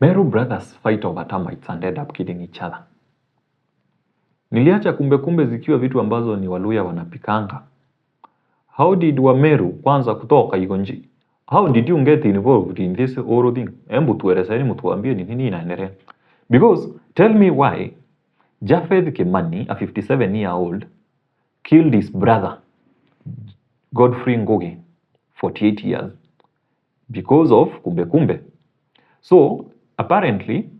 Meru brothers fight over termites and end up killing each other. Niliacha kumbe zikiwa vitu ambazo ni Waluya wanapikanga. How did Wameru kwanza kutoka Igonji? How did you get involved in this whole thing? Embu tuelezeni mtuambie ni nini inaendelea. Because tell me why Japheth Kimani, a 57-year-old, killed his brother Godfrey Ngugi, 48 years, because of kumbe. So apparently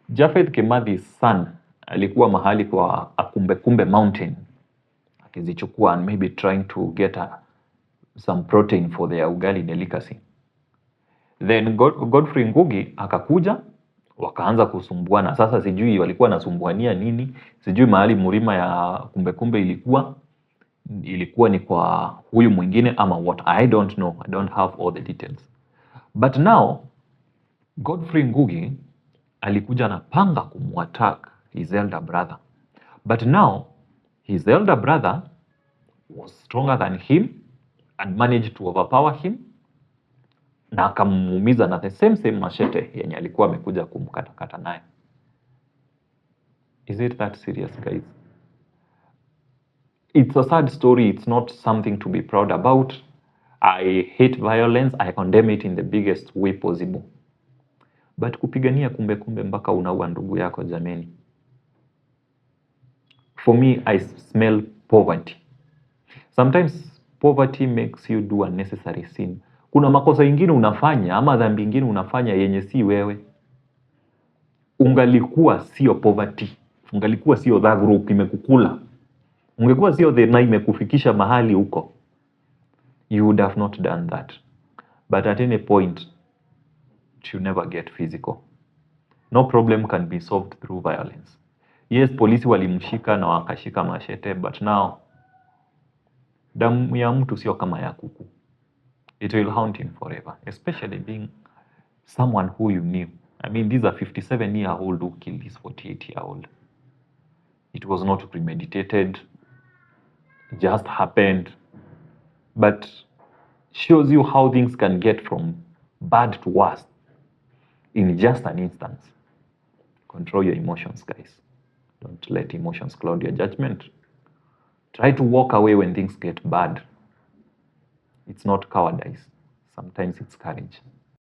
Japheth Kimath's son alikuwa mahali kwa a kumbe mountain akizichukua and maybe trying to get some protein for their ugali delicacy. Then Godfrey Ngugi akakuja wakaanza kusumbuana. Sasa sijui walikuwa nasumbuania nini, sijui mahali mlima ya kumbe ilikuwa ni kwa huyu mwingine ama what, I don't know, I don't have all the details. But now Godfrey Ngugi alikuja na panga kumuattack his elder brother. But now his elder brother was stronger than him and managed to overpower him na akamuumiza na the same machete yenye alikuwa amekuja kumkatakata naye. Is it that serious, guys? It's a sad story. It's not something to be proud about. I hate violence. I condemn it in the biggest way possible. But kupigania kumbe mpaka unaua ndugu yako jameni. For me, I smell poverty. Sometimes poverty makes you do unnecessary sin. Kuna makosa ingine unafanya ama dhambi ingine unafanya yenye si wewe. Ungalikuwa sio poverty. Ungalikuwa sio that group imekukula. Ungekuwa sio the na imekufikisha mahali huko. You would have not done that. But at any point, you never get physical. No problem can be solved through violence. Yes, polisi walimshika na wakashika machete, but now damu ya mtu sio kama ya kuku. It will haunt him forever, especially being someone who you knew. I mean, these are 57-year-old who killed this 48-year-old. It was not premeditated, it just happened, but shows you how things can get from bad to worse in just an instance. Control your emotions, guys. Don't let emotions cloud your judgment. Try to walk away when things get bad. It's not cowardice. Sometimes it's courage.